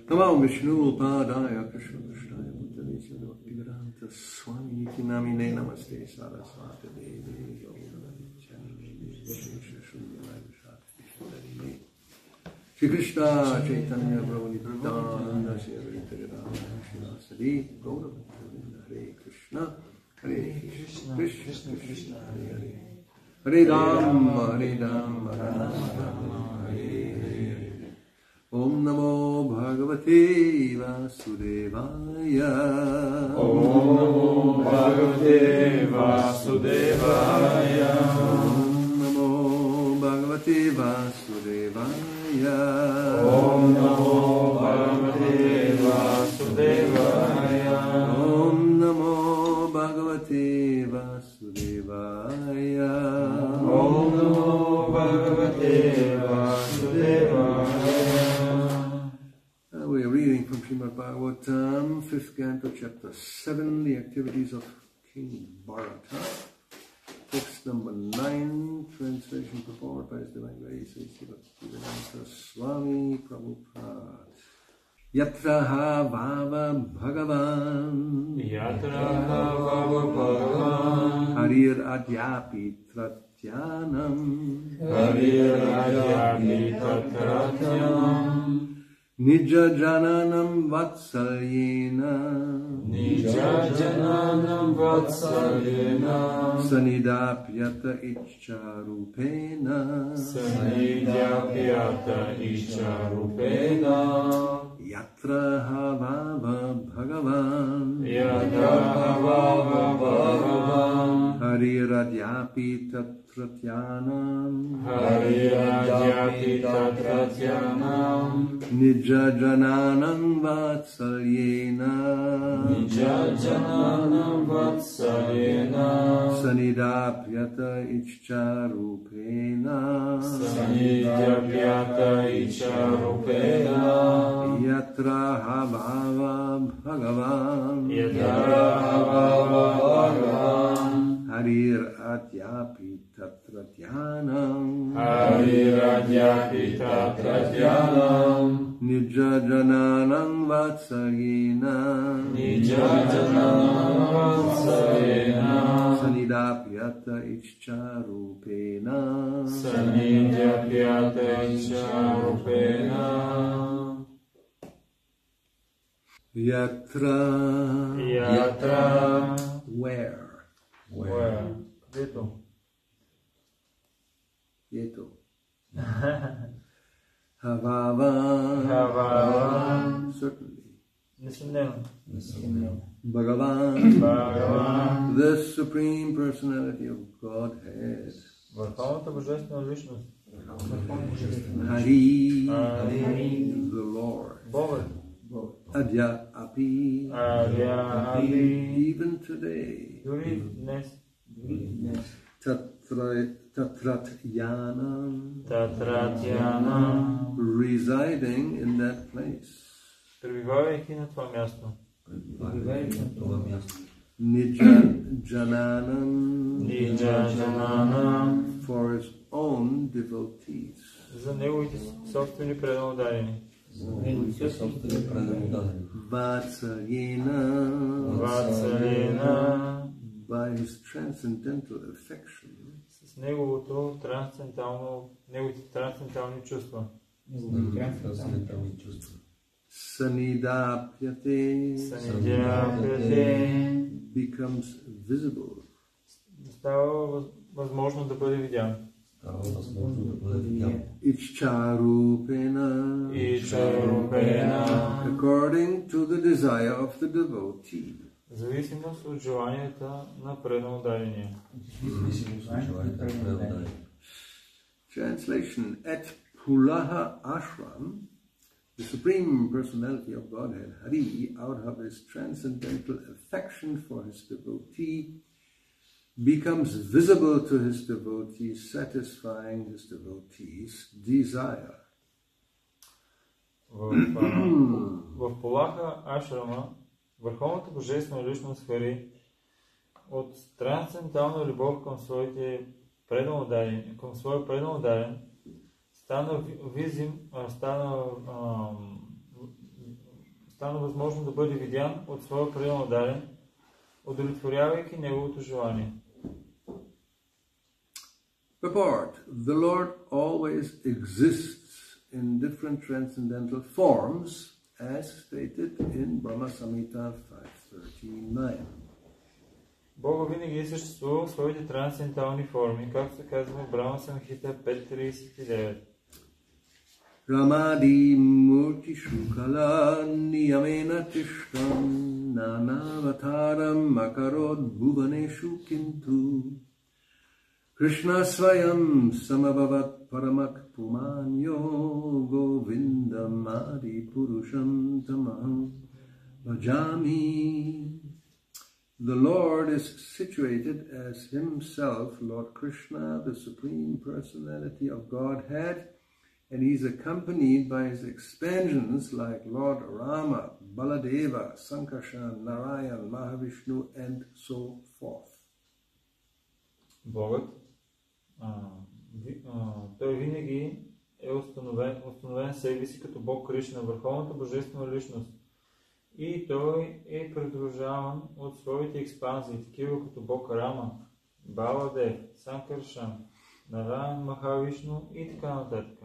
Namo Vishnu Padaya Krishna Krishnaya Bhutale Sri Bhakti-yoga Swami Iti Namine Namaste Saraswati Devi Gauravani Shri Krishna Chaitanya Prabhu Nityananda Shri Advaita Gadadhara Srivasadi Gauravani Hare Krishna Krishna Krishna Hare Hare Hare Ram Hare Ram Ram Hare Hare Om Namo Bhagavate Vasudevaya Om Namo Bhagavate Vasudevaya Om Namo Bhagavate Vasudevaya Om Namo Bhagavate Vasudevaya Om Namo Bhagavate Vasudevaya Om Namo Bhagavate Vasudevaya. We are reading from Srimad Bhagavatam, 5th Canto, Chapter 7, the activities of King Bharata. Text number 9, translation performed by His Divine Grace, A.C. Bhakti-yoga Swami Prabhupada. Yatra ha bhava bhagavan Yatra bhava bhagavan Harir adyapi tratyanam Harir adyapi tratyanam Nija jananam vatsalyena Nija jananam vatsalyena Sanidapyata icharupena Sanidapyata icharupena Yatra havava bhagavan Yatra havava bhagavan Hariradyapi tatratyanam Harirajyati tatratyanam Nija jananam vatsalyena Nija jananam vatsalyena Sanidapyata icharupena Sanidapyata icharupena Yatra havava bhagavan Yatra havava bhagavan Harir adyapi tatratyanam Harirajyati tatratyanam Nija jananam vatsalyena Nija jananam vatsalyena Sanidapyata icharupena Sanidapyata icharupena Yatra Yatra where Where? Где-то. Yeto Havavan Bhagavan. certainly Несомненно. Bhagavan Bhagavan. the Supreme Personality of Godhead Върховната божествена личност. Hari Hari. the Lord Богът. Adya Api Ари. even today Дори днес. Tatratyanam Татратянам. residing in that place Пребивавайки на това място. Nija Jananam Ниджа Джананам. for his own devotees. За неговите собствени преданодадени. Vatsalyena Ватсалена. by his transcendental affection. С неговите трансцендентални чувства. Sanidapyate Санидяпяте. becomes visible. Става възможно да бъде видян. Ichcharupena Ичарупена. according to the desire of the devotee. В зависимост от желанията на преданодадения. Translation: At Pulaha Ashram, the Supreme Personality of Godhead, Hari, out of his transcendental affection for his devotee, becomes visible to his devotees, satisfying his devotees' desire. В Пулаха Ашрама, върховната божествена личност Хари, от трансцендентална любов към своя преданодаден, стана стана възможно да бъде видян от своя преданодарен, удовлетворявайки неговото желание. Purport. The Lord always exists in different transcendental forms, as stated in Brahma Samhita 539. Бога винаги съществува в своите трансцендентални форми, както се казва в Брахма Самхита 5.39. Ramadi Murti Shukala Niyamena Tishtam Nanavataram Makarod Bhuvaneshu Kintu Krishna Swayam Samabhavat Paramak Pumanyo Govindam Adi Purusham Tamaham Bhajami. The Lord is situated as himself, Lord Krishna, the Supreme Personality of Godhead, and he is accompanied by his expansions like Lord Rama, Baladeva, Sankarshan, Narayan, Mahavishnu, and so forth. Богът, той винаги е установен себе си като Бог Кришна, върховната божествена личност. И той е придружаван от своите експанзии, такива като Бог Рама, Баладев, Санкаршан, Нараян, Махавишну и така нататък.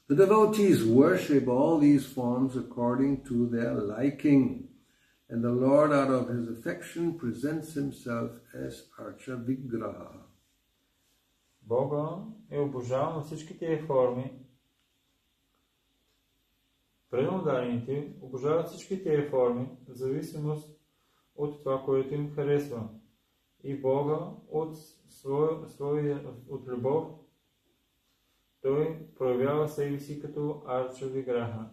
The devotees worship all these forms according to their liking, and the Lord out of his affection presents himself as Archa Vigraha. Бога е обожаван от всички тези форми. Преданодарените обожават всички тези форми в зависимост от това, което им харесва. И Бога от любов той проявява себе си като Арча Виграха.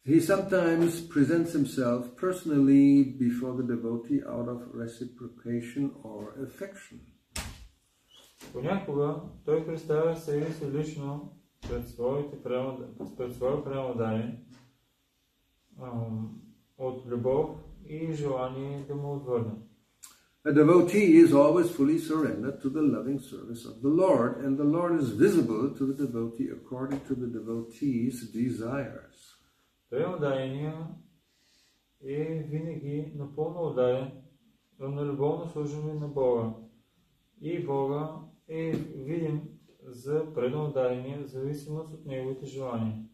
He sometimes presents himself personally before the devotee out of reciprocation or affection. Понякога той представя себе си лично пред своя преданодарен от любов и желание да му отвърне. A devotee is always fully surrendered to the loving service of the Lord, and the Lord is visible to the devotee according to the devotee's desires. Преданодареният е винаги напълно отдаден на любовно служение на Бога. И Бога е видим за преданодарения в зависимост от неговите желания.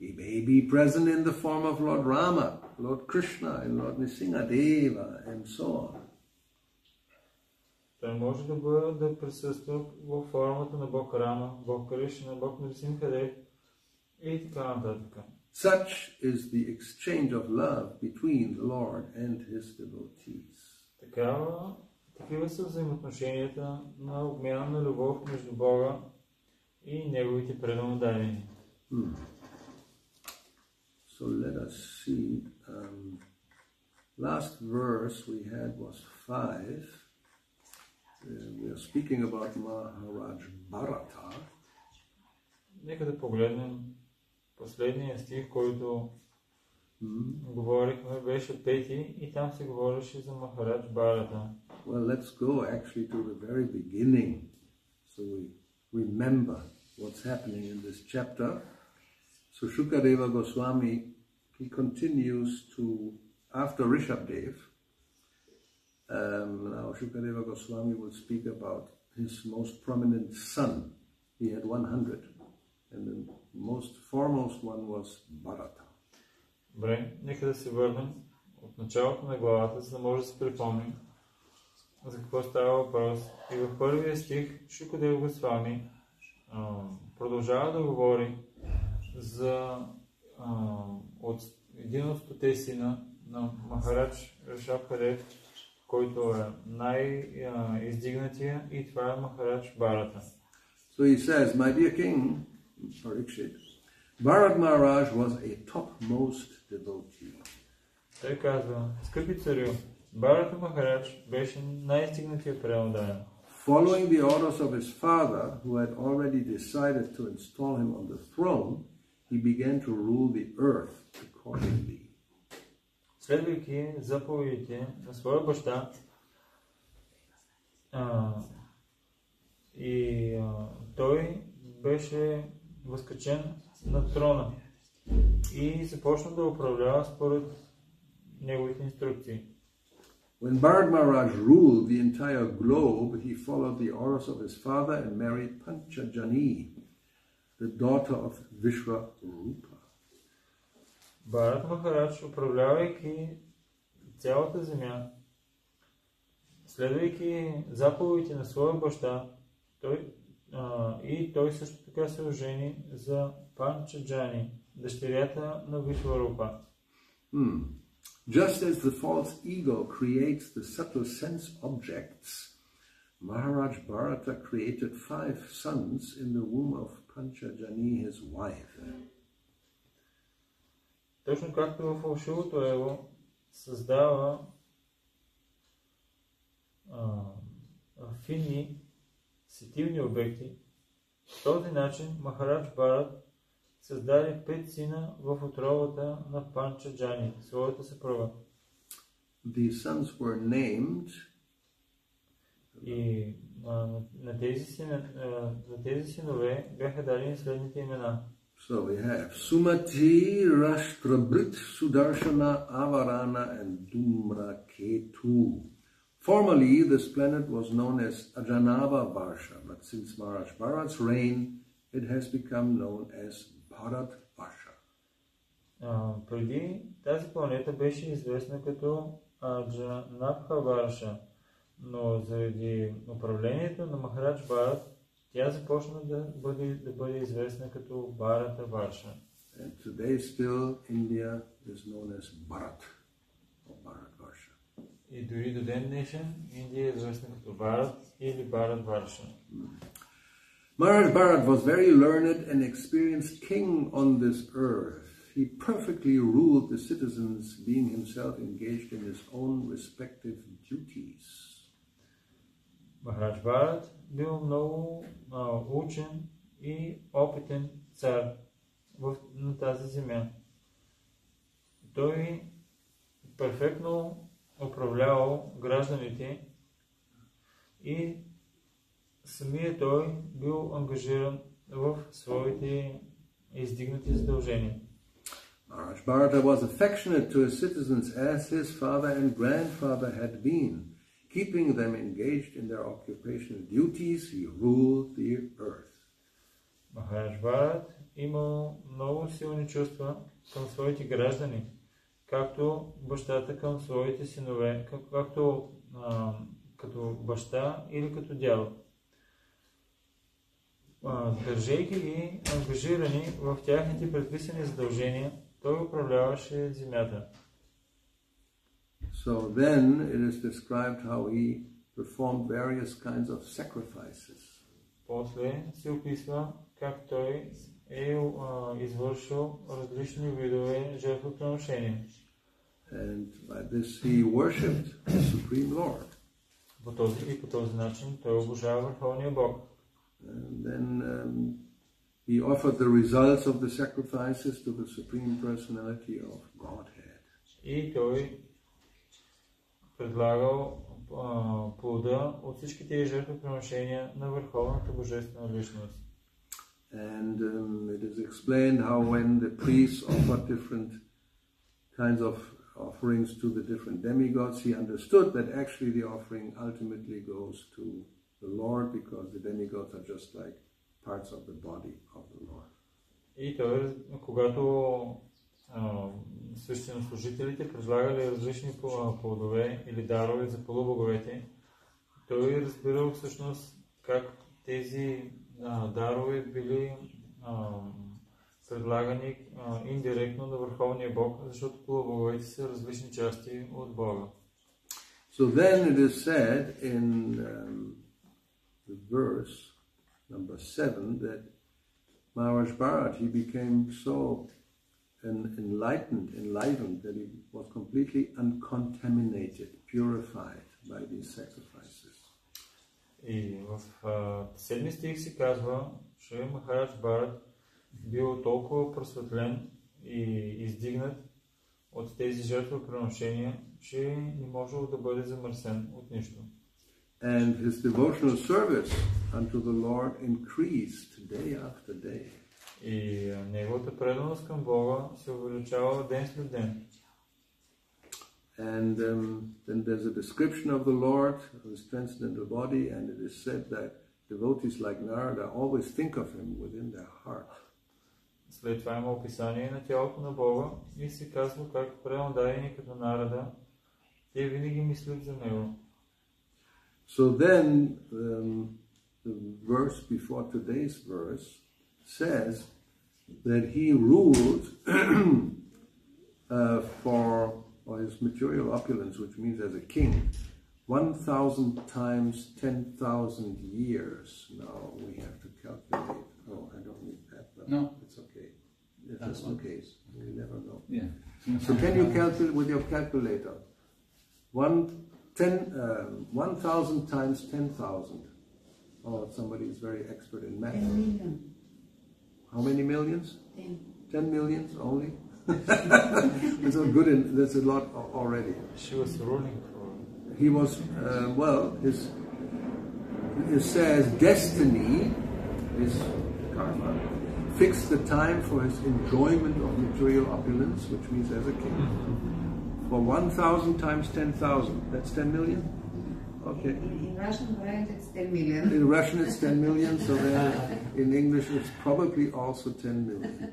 He may be present in the form of Lord Rama, Lord Krishna, and Lord Nrsimhadeva, and so on. Той може да присъства във формата на Бог Рама, Бог Кришна, Бог Нрсимхадев и така нататък. Such is the exchange of love between the Lord and his devotees. Такива са взаимоотношенията на обмяна на любов между Бога и неговите преданодарени. So let us see. Last verse we had was 5. We are speaking about Maharaj Bharata. Нека да погледнем последния стих, който говорихме, беше 5 и там се говореше за Махарадж Бхарата. Well, let's go actually to the very beginning so we remember what's happening in this chapter. So Shukadeva Goswami, he continues to, after Rishabdev, now Shukadeva Goswami will speak about his most prominent son. He had 100, and the most foremost one was Bharata. Добре, нека да се върнем от началото на главата, за да може да се припомним за какво става въпрос. И в първия стих Шукадева Госвами продължава да говори за един от 100 сина на Махарадж Ришабхадев, който е най-издигнатия, и това е Махарадж Бхарата. So he says, my dear king, Parikshit, Bharat Maharaj was a topmost devotee. Той казва, скъпи царю, Бхарата Махарадж беше най-издигнатия преданодарен. Following the orders of his father, who had already decided to install him on the throne, he began to rule the earth accordingly. Следвайки заповедите на своя баща, той беше възкачен на трона. и започна да управлява според неговите инструкции. When Bharat Maharaj ruled the entire globe, he followed the orders of his father and married Panchajani, the daughter of Vishwarupa. Бхарат Махарадж, управлявайки цялата земя, следвайки заповедите на своя баща, той също така се ожени за Панчаджани, дъщерята на Вишварупа. Just as the false ego creates the subtle sense objects, Maharaj Bharata created 5 sons in the womb of Panchajani, his wife. Точно както в фалшивото его създава финни, сетивни обекти, по този начин Махарадж Бхарат създаде 5 сина в отровата на Панчаджани, своята съпруга. These sons were named, и на тези синове бяха дадени следните имена. So we have Sumati, Rashtrabrit, Sudarshana, Avarana, and Dhumraketu. Formerly, this planet was known as Ajanava Varsha, but since Maharaj Bharat's reign, it has become known as Bharat Varsha. Преди тази планета беше известна като Аджанабха Варша, но заради управлението на Махарадж Бхарат, тя започна да бъде известна като Бхарата Варша. And today still India is known as Bharat, or Bharat Varsha. И дори до ден днешен Индия е известна като Бхарат или Бхарат Варша. Maharaj Bharat was very learned and experienced king on this earth. He perfectly ruled the citizens, being himself engaged in his own respective duties. Махарадж Бхарат бил много учен и опитен цар на тази земя. Той перфектно управлявал гражданите и самият той бил ангажиран в своите издигнати задължения. Maharaj Bharata was affectionate to his citizens as his father and grandfather had been. Keeping them engaged in their occupational duties, he ruled the earth. Махарадж Бхарат имал много силни чувства към своите граждани, както бащата към своите синове, както като баща или като дядо. Държейки ги ангажирани в тяхните предписани задължения, той управляваше земята. So then it is described how he performed various kinds of sacrifices. После се описва как той е извършил различни видове жертвоприношения. And by this he worshipped the Supreme Lord. По този начин той обожава Върховния Бог. And then he offered the results of the sacrifices to the Supreme Personality of Godhead. И той предлагал плода от всички тези жертвоприношения на Върховната Божествена Личност. And it is explained how when the priests offered different kinds of offerings to the different demigods, he understood that actually the offering ultimately goes to the Lord because the demigods are just like parts of the body of the Lord. И той, когато свещенослужителите предлагали различни плодове или дарове за полубоговете, той разбирал всъщност как тези дарове били предлагани индиректно на Върховния Бог, защото полубоговете са различни части от Бога. So then it is said in the verse number 7 that Maharaj Bharat, he became so enlightened that he was completely uncontaminated, purified by these sacrifices. И в 7 стих се казва, че Махарадж Бхарат бил толкова просветлен и издигнат от тези жертвоприношения, че не можел да бъде замърсен от нищо. And his devotional service unto the Lord increased day after day. И неговата преданост към Бога се увеличава ден след ден. And then there's a description of the Lord who is transcendental body, and it is said that devotees like Narada always think of him within their heart. След това има описание на тялото на Бога и се казва как преданодайни като Нарада, те винаги мислят за него. So then the verse before today's verse says that he ruled for his material opulence, which means as a king, 1,000 times 10,000 years. Now we have to calculate. Oh, I don't need that, but no, it's okay. It's just in case. We never know. Yeah. So can you calculate with your calculator? 1,000 times 10,000. Oh, somebody is very expert in math. 10 million. How many millions? 10. 10 millions only? That's not good. That's a lot already. She was ruling for... He was, it says destiny, his karma, fixed the time for his enjoyment of material opulence, which means as a king. For 1,000 times 10,000, that's 10 million? Okay. In Russian variant it's 10 million. In Russian it's 10 million, so then in English it's probably also 10 million.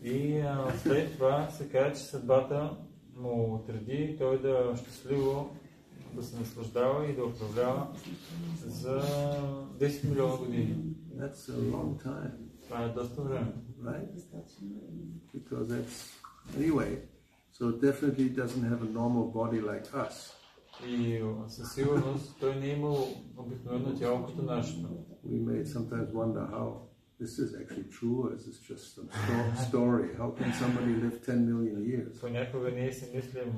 И след това се казва, че съдбата му отреди той да щастливо да се наслаждава и да управлява за 10 милиона години. That's a long time. Това е доста време. Right? Because that's... Anyway, so it definitely doesn't have a normal body like us. И със сигурност той не е имал обикновено тяло като нашето. We may sometimes wonder how this is actually true, or is this just some story? How can somebody live 10 million years? Понякога ние си мислим,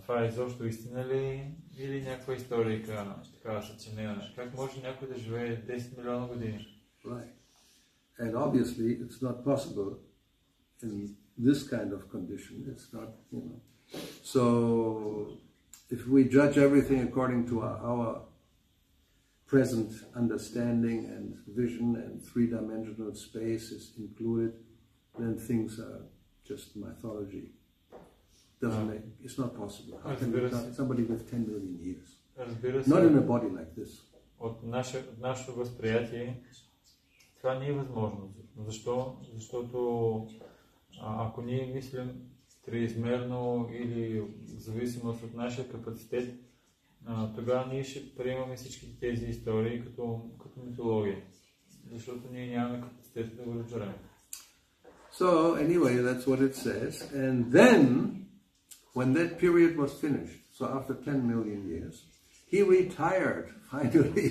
това е изобщо истина ли или някаква историка такава съчинена. Как може някой да живее 10 милиона години? Right. And obviously it's not possible in this kind of condition. It's not, you know. So if we judge everything according to our present understanding and vision and three-dimensional space is included, then things are just mythology. It's not possible. How can somebody live 10 million years? Not in a body like this. От нашето възприятие това не е възможно. Защо? Защото ако ние мислим триизмерно или в зависимост от нашия капацитет, тогава ние ще приемаме всички тези истории като митология. Защото ние нямаме капацитет да го разберем. So anyway, that's what it says. And then, when that period was finished, so after 10 million years, he retired finally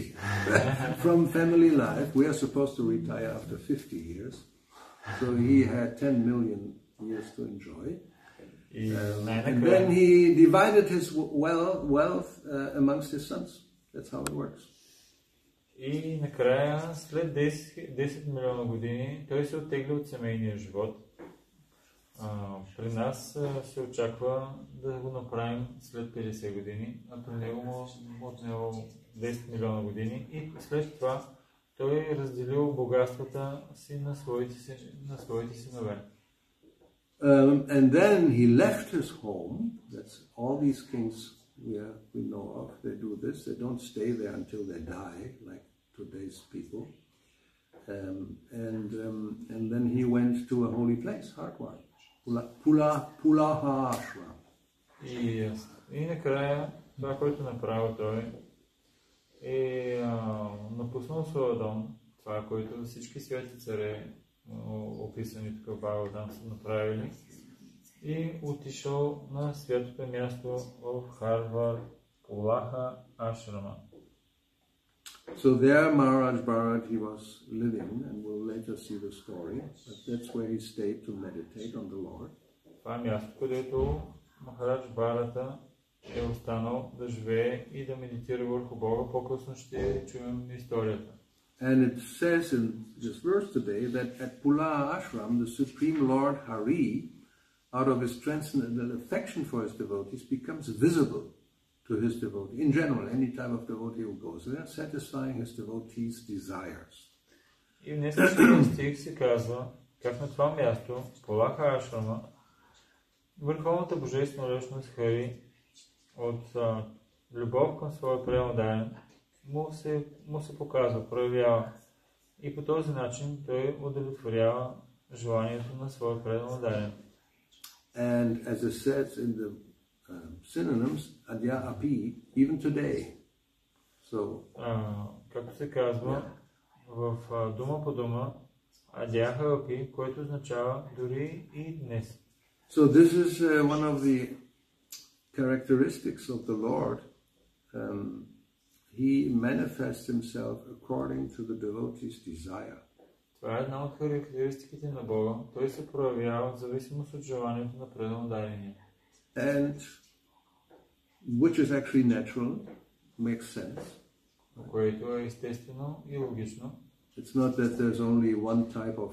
from family life. We are supposed to retire after 50 years. So he had 10 million years to enjoy. And then he divided his wealth amongst his sons. That's how it works. И накрая, след 10 милиона години, той се оттегли от семейния живот. При нас се очаква да го направим след 50 години, а при него му отнело 10 милиона години и след това той е разделил богатствата си на своите синове. And then he left his home. That's all these kings we know of. They do this. They don't stay there until they die, like today's people. And then he went to a holy place, Hardwar, Pulahashram. И накрая това, което направил той, е напуснал своя дом. Това, което всички свети царе, описани тук в Бхагаватам, са направили, и отишъл на святото място в Харвар, Пулаха Ашрама. So there Maharaj Bharat, he was living, and we'll later see the story, but that's where he stayed to meditate on the Lord. Това е място, където Махарадж Бхарата е останал да живее и да медитира върху Бога. По-късно ще чуем историята. And it says in this verse today that at Pula Ashram, the Supreme Lord Hari, out of his transcendental affection for his devotees, becomes visible to his devotee. In general, any type of devotee who goes there, satisfying his devotees' desires. И в днешния стих се казва, как на това място, по Лаха Ашрама, върховната божествена личност Хари от любов към своя преданен му се показва, проявява и по този начин той удовлетворява желанието на своя преданен. And as it says in the synonyms, adya api, even today. So, както се казва в дума по дума, адяха апи, което означава дори и днес. So this is one of the characteristics of the Lord. He manifests himself according to the devotee's desire. Това е една от характеристиките на Бога. Той се проявява в зависимост от желанието на преданодайния. And which is actually natural, makes sense. Което е естествено и логично. It's not that there's only one type of,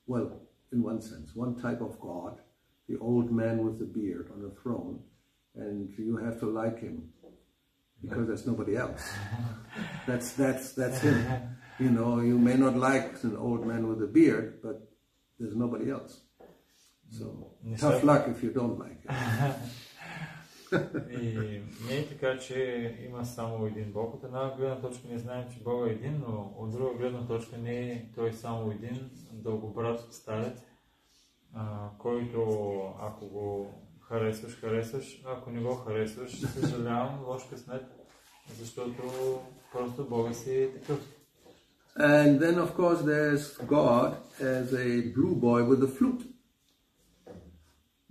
well, in one sense, one type of God, the old man with the beard on the throne, and you have to like him because there's nobody else. That's him. You know, you may not like an old man with a beard, but there's nobody else. So tough luck if you don't like him. И не е така, че има само един Бог. От една гледна точка не знаем, че Бог е един, но от друга гледна точка не е той само един дългобрат старец, който ако го харесваш, ако не го харесваш, съжалявам, лош късмет, защото просто Бога си е такъв. And then of course there's God as a blue boy with a flute.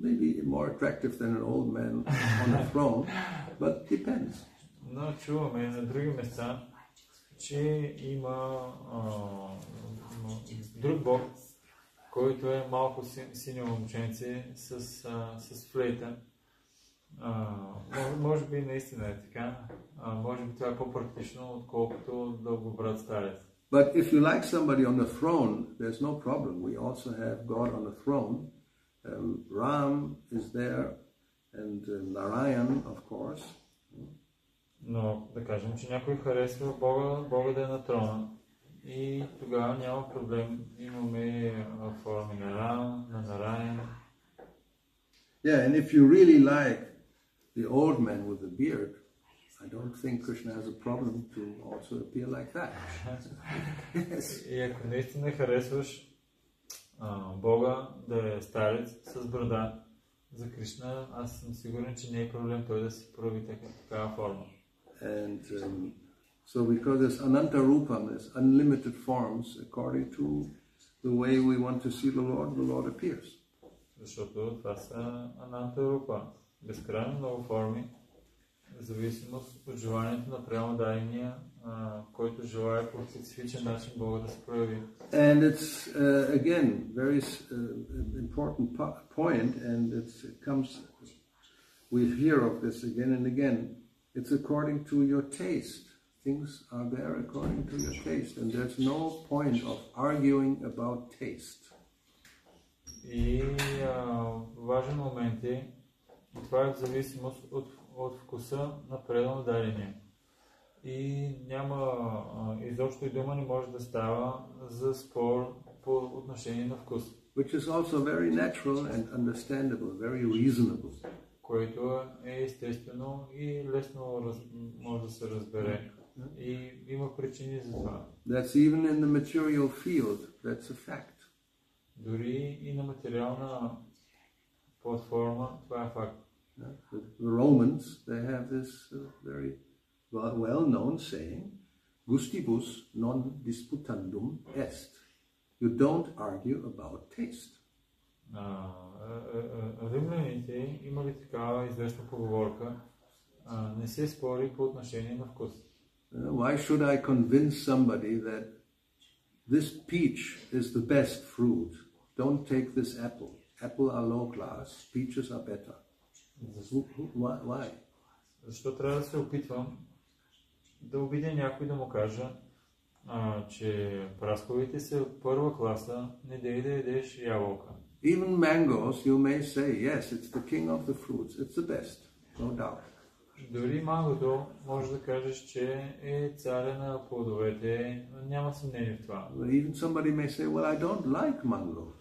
Maybe more attractive than an old man on a throne, but depends. Но чуваме на други места, че има друг Бог, който е малко синьо момченце с флейта. Може би наистина е така. Може би това е по-практично, отколкото дългобрат старец. But if you like somebody on the throne, there's no problem. We also have God on the throne. Ram is there, and Narayan, of course. Но да кажем, че някой харесва Бога да е на трона. И тогава няма проблем. Имаме форми на Рам, на Нараян. Yeah, and if you really like the old man with the beard, I don't think Krishna has a problem to also appear like that. Yes. И ако наистина харесваш Бога да е старец с брада, за Кришна, аз съм сигурен, че не е проблем той да си прояви такава форма. And so because there's Ananta Rupam, there's unlimited forms, according to the way we want to see the Lord appears. Защото това са Ананта Рупа, безкрайно много форми, в зависимост от желанието на преданодайния, който желае по специфичен начин Бога да се прояви. And it's again very important point, and it comes. We hear of this again and again. It's according to your taste. Things are there according to your taste, and there's no point of arguing about taste. И важен момент е, това е в зависимост от вкуса на преданодайния. И няма изобщо и дума не може да става за спор по отношение на вкус. Which is also very natural and understandable, very reasonable. Което е естествено и лесно може да се разбере. И има причини за това. That's even in the material field, that's a fact. Дори и на материална платформа това е факт. The Romans, they have this very well-known saying, gustibus non disputandum est. You don't argue about taste. Римляните имали такава известна поговорка, не се спори по отношение на вкус. Why should I convince somebody that this peach is the best fruit? Don't take this apple. Apple are low class, peaches are better. Why? Защо трябва да се опитвам да убедя някой да му кажа, че прасковите са първа класа, не дей да ядеш ябълка. Even mangoes, you may say, yes, it's the king of the fruits, it's the best, no doubt. Дори мангото може да кажеш, че е царя на плодовете, няма съмнение в това. Even somebody may say, well, I don't like mangoes.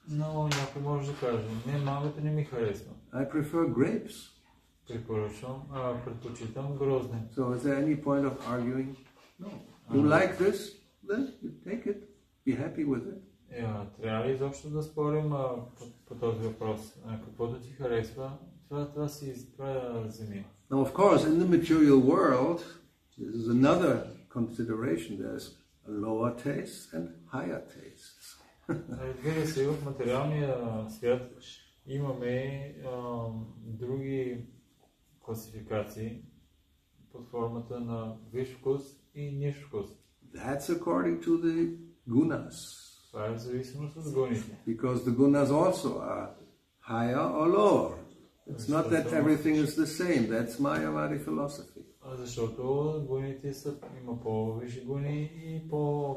Но някой може да каже, не, мангото не ми харесва. I prefer grapes. Предпочитам грозде. So is there any point of arguing? No. You like this? Then you take it. Be happy with it. Трябва ли изобщо да спорим по този въпрос? Каквото ти харесва, това си вземи. Now, of course, in the material world, this is another consideration. There's a lower taste and higher tastes. Разбира се, в материалния свят имаме други класификации под формата на висш вкус и нисш вкус. That's according to the gunas. Това е в зависимост от гуните. Because the gunas also are higher or lower. It's not that everything is the same. That's Mayavadi philosophy. Защото гуните има по-висши гуни и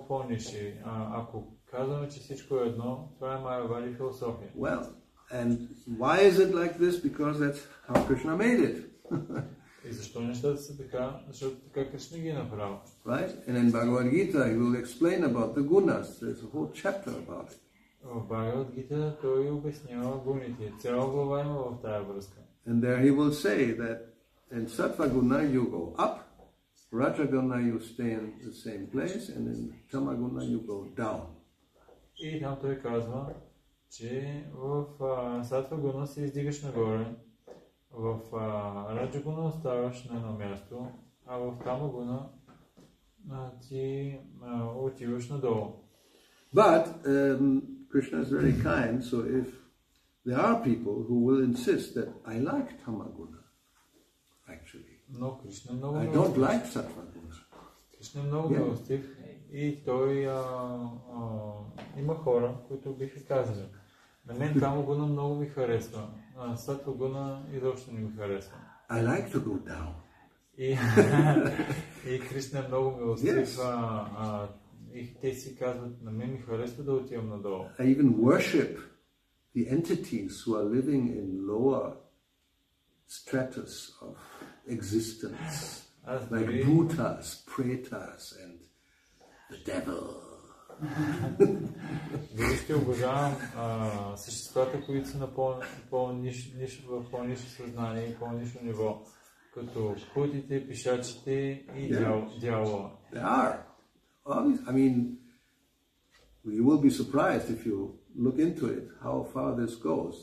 по-нисши. Ако казваме, че всичко е едно, това е Mayavadi философия. Well, and why is it like this? Because that's how Krishna made it. И защо нещата са така? Защото така Кришна ги е направил. Right? And in Bhagavad Gita, he will explain about the gunas. There's a whole chapter about it. В Бхагавад Гита той обяснява гуните. Цяла глава има в тая връзка. And there he will say that in Sattva Guna you go up, Raja Guna you stay in the same place, and in Tama Guna you go down. И там той казва, че в Сатва Гуна се издигаш нагоре, в Раджа Гуна оставаш на едно място, а в Тама Гуна ти отиваш надолу. But Krishna is very kind, so if there are people who will insist that I like Tamaguna, actually, Но Кришна много I don't like Sattva Guna. Кришна е много милостив и той има хора, които биха казали, на мен Тама Гуна много ми харесва, Сатва Гуна изобщо не ми харесва. I like to go down. И Кришна е много милостив. И те си казват, на мен ми харесва да отивам надолу. I even worship the entities who are living in lower stratus of existence, like Bhutas, Pretas, and the devil. Дори ще обожавам съществата, които са на по-ниско съзнание и по-ниско ниво, като путите, пишачите и дявола. There are. I mean, you will be surprised if you look into it, how far this goes.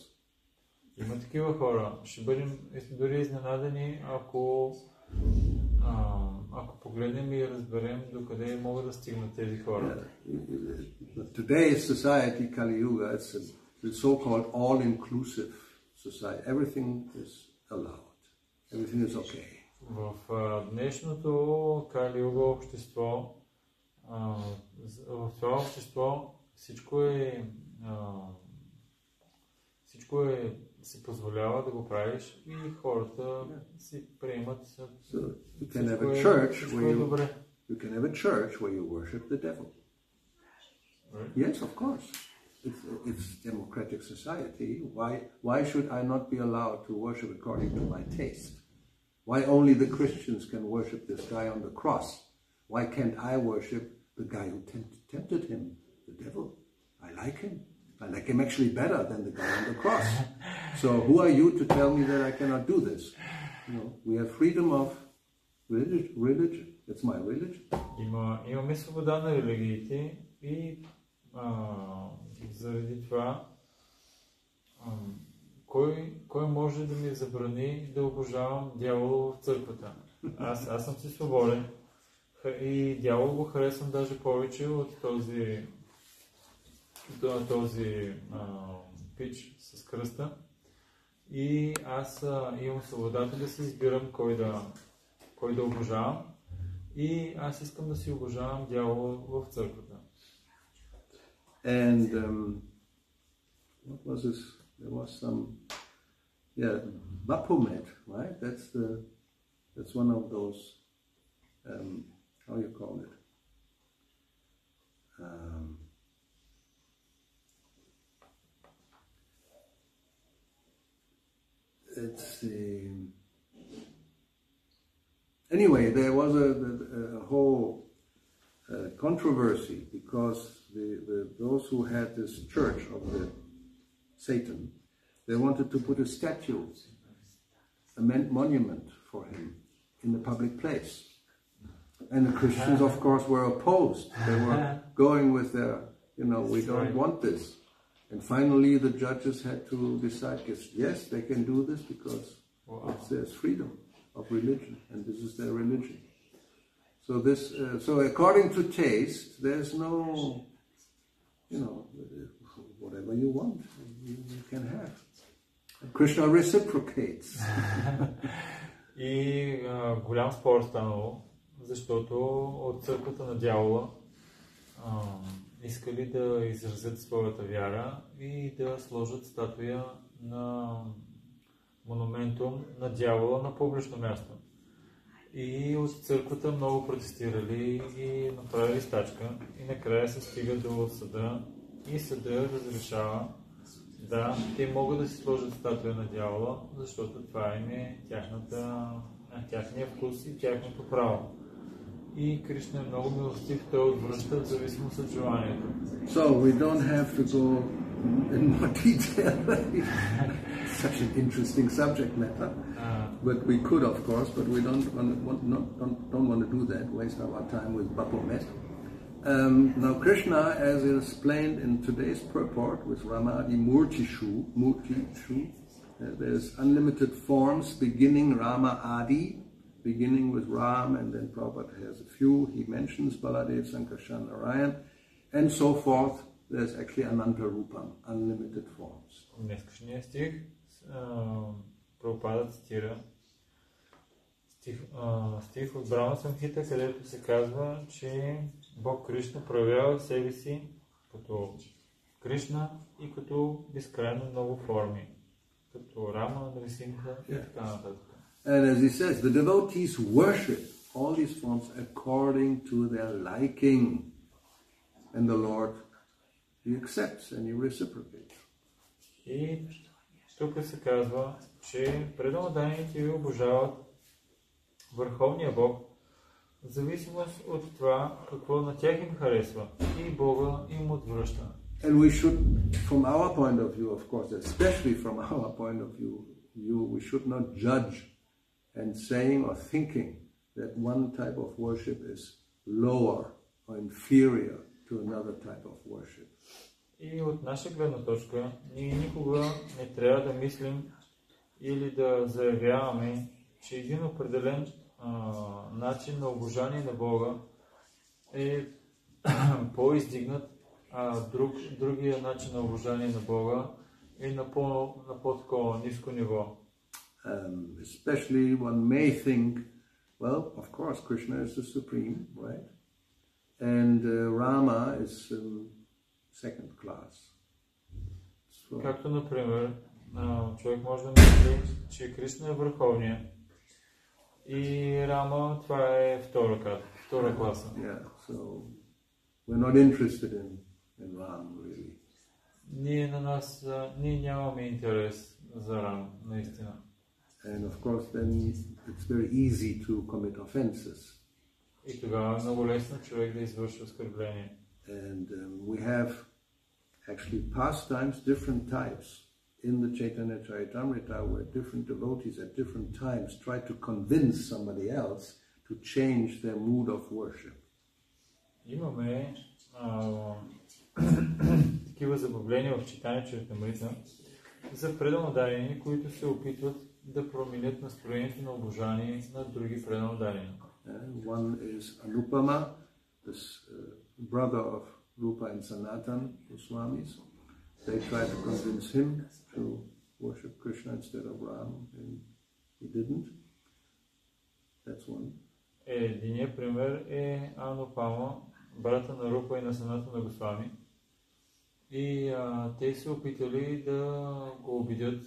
Има такива хора. Ще бъдем дори изненадани, ако погледнем и разберем докъде могат да стигнат тези хора. Today's society, Kali Yuga, it's the so-called all-inclusive society. Everything is allowed. Everything is okay. В днешното Кали Юга общество, в това общество всичко си позволява да го правиш и хората си приемат. So you can have a church where you worship the devil. Right? Yes, of course. It's democratic society. Why should I not be allowed to worship according to my taste? Why only the Christians can worship this guy on the cross? Why can't I worship the guy who tempted him, the devil? I like him. I like him actually better than the guy on the cross. So who are you to tell me that I cannot do this? You know, we have freedom of religion. It's my religion. Имаме свобода на религиите и заради това кой може да ми забрани да обожавам дявола в църквата? Аз съм си свободен и дявол го харесвам даже повече от този пич с кръста и аз имам свободата да си избирам кой да обожавам и аз искам да си обожавам дявола в църквата. And what was this? There was some, Baphomet, right? That's one of those, how you call it? It's the Anyway, there was a whole controversy because those who had this church of the Satan, they wanted to put a statue, a monument for him in the public place. And the Christians, of course, were opposed. They were going with their, we don't want this. And finally, the judges had to decide, yes, they can do this because there's freedom of religion, and this is their religion. So so according to taste, there's no, whatever you want, you can have. And Krishna reciprocates. И голям спор станало, защото от църквата на дявола искали да изразят своята вяра и да сложат статуя на монументум на дявола на публично място. И от църквата много протестирали и направили стачка и накрая се стига до съда и съда разрешава да, те могат да си сложат статуя на дявола, защото това им е тяхния вкус и тяхното право. И Кришна е много милостив, той отвръща в зависимост от желанието. So we don't have to go in more detail. Such an interesting subject matter. But we could, of course, but we don't want to do that, waste our time with Baphomet. Now Krishna, as is explained in today's purport with Ramadi Murtishu, there's unlimited forms beginning Rama Adi, beginning with Ram, and then Prabhupada has a few. He mentions Baladev, Sankarshan, Narayan, and so forth. There's actually Ananta Rupam, unlimited forms. В днескашния стих Прабхупада цитира стих от Брахма Самхита, където се казва, че Бог Кришна проявява себе си като Кришна и като безкрайно много форми, като Рама, Нарисимха и така нататък. And as he says, the devotees worship all these forms according to their liking. And the Lord, He accepts and He reciprocates. И тук се казва, че преданодайните обожават Върховния Бог в зависимост от това какво на тях им харесва и Бога им отвръща. And we should, from our point of view, of course, especially from our point of view, we should not judge and saying or thinking that one type of worship is lower or inferior to another type of worship. И от наша гледна точка, ние никога не трябва да мислим или да заявяваме, че един определен начин на обожание на Бога е по-издигнат, а другия начин на обожание на Бога е на по-такова ниско ниво. Especially one may think, well, of course, Krishna is the supreme, right? And Rama is second class. So, както, например, човек може да мисли, че Кришна е върховния и Рама това е втора класа. Yeah, so we're not interested in Ram, really. Ние нямаме интерес за Рам, наистина. And of course, then it's very easy to commit offenses. И тогава е много лесно човек да извърши оскърбление. And we have actually pastimes, different types in the Chaitanya Charitamrita, where different devotees at different times try to convince somebody else to change their mood of worship. Имаме такива забавления в Чайтanya Чаритамрита за преданодайни, които се опитват да променят настроението на обожание на други преданодайни. One is Anupama, this brother of Rupa and Sanatan Goswamis. They tried to convince him to worship Krishna instead of Ram, and he didn't. That's one. Единият пример е Анупама, брата на Рупа и на Санатана Госвами. И те се опитали да го убедят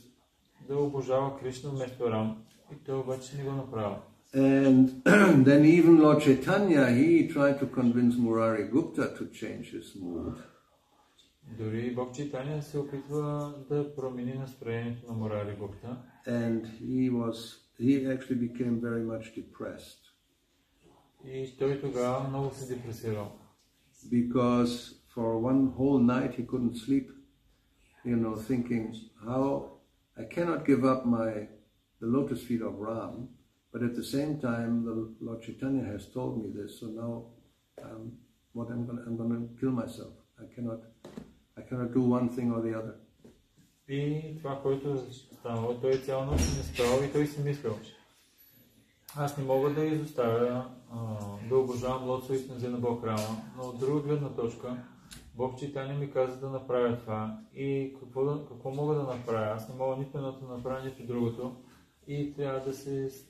да обожава Кришна вместо Рам, и той обаче не го направил. And then even Lord Chaitanya, he tried to convince Murari Gupta to change his mood. Дори Бог Чайтanya се опитва да промени настроението на Мурари Гупта. And he actually became very much depressed И той тогава много се депресирал. Because for one whole night he couldn't sleep, thinking how I cannot give up the lotus feet of Ram, but at the same time the Lord Chaitanya has told me this, so now I'm going to kill myself. I cannot do one thing or the other. И това, което станало, той цял нощ не спал и той си мислил: аз не мога да изоставя, да обожавам лотосовите нозе на Бог Рама, но от друга гледна точка, Бог Чайтаня ми каза да направя това и какво мога да направя? Аз не мога нито едното да направя, нито другото и трябва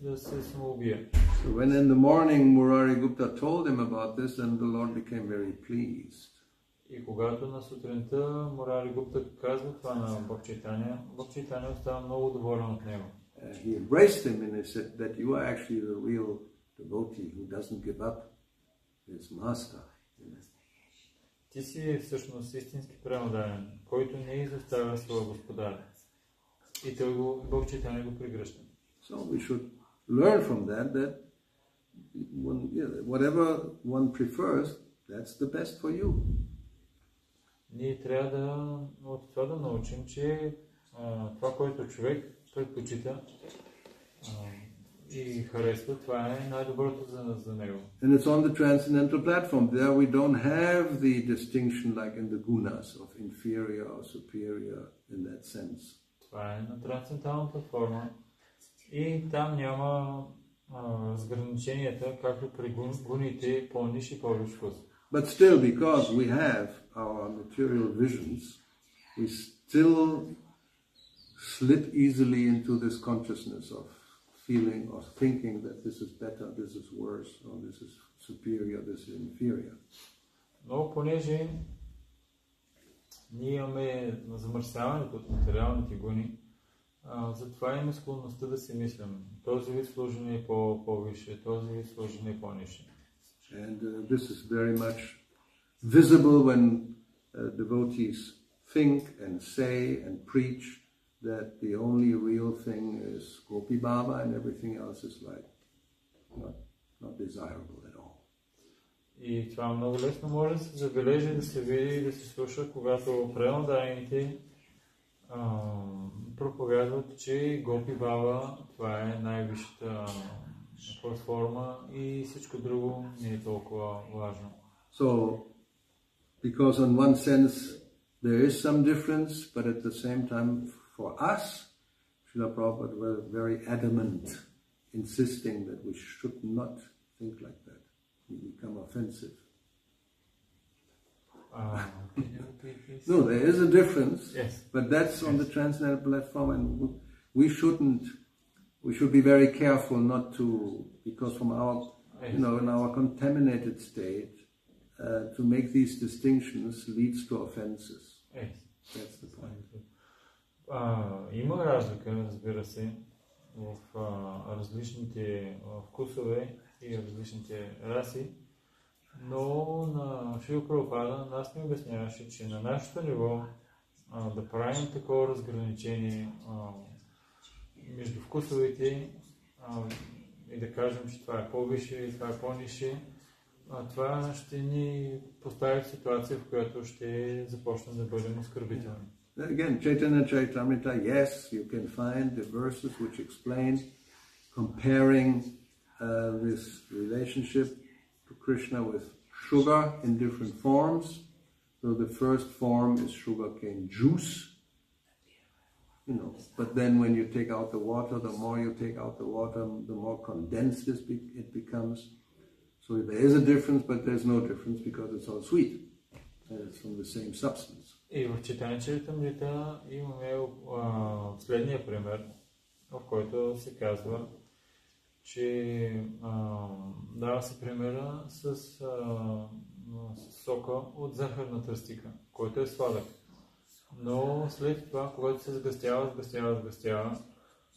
да се самоубия. So when in the morning Murari Gupta told him about this, then the Lord became very pleased. И когато на сутринта Мурари Гупта казва това на Бог Чайтаня остава много доволен от него. He embraced him and he said that you are actually the real devotee who doesn't give up his master. Ти си всъщност истински преданен, който не изоставя своя господар. И той Бог Чайтаня го прегръща. So we should learn from that whatever one prefers, that's the best for you. Ние трябва от това да научим, че това, което човек предпочита и харесва, това е най-доброто за него. And it's on the transcendental platform. There we don't have the distinction like in the gunas of inferior or superior in that sense. Това е на трансценденталната форма и там няма разграниченията, както при гуните по-ниш и по-висш вкус. But still, because we have our material visions, we still slip easily into this consciousness of feeling or thinking that this is better, this is worse, or this is superior, this is inferior. Но понеже ние имаме замърсяването от материалните гуни, затова имаме склонността да си мислим: този вид служене е по-висше, този вид служене е по-нише. And this is very much visible when devotees think and say and preach that the only real thing is Gopi Baba and everything else is like not desirable at all. И това много лесно може да се забележи, да се види и да се слуша, когато преданните проповядват, че Гопи Баба това е най-висшата форма и всичко друго не е толкова важно. So, because on one sense there is some difference, but at the same time for us, Srila Prabhupada was very adamant, insisting that we should not think like that. We become offensive. No, there is a difference, yes. But that's on the transcendental platform, and we should be very careful not to, because from our, in our contaminated state, to make these distinctions leads to offenses. Yes. That's the point. Има разлика, разбира се, в различните вкусове и различните раси, но на Шрила Прабхупада нас ни обясняваше, че на нашето ниво да правим такова разграничение между вкусовете и да кажем, че това е по-висше и това е по-нише, това ще ни постави в ситуация, в която ще започнем да бъдем оскърбителни. Again, Chaitanya Charitamrita, yes, you can find the verses which explain comparing this relationship to Krishna with sugar in different forms. So the first form is sugarcane juice, but then when you take out the water, the more you take out the water, the more condensed it becomes. So there is a difference, but there's no difference because it's all sweet. It's from the same substance. И в Чайтаня Чаритамрита имаме следния пример, в който се казва, че дава се примера с сока от захарна тръстика, който е сладък. Но след това, когато се сгъстява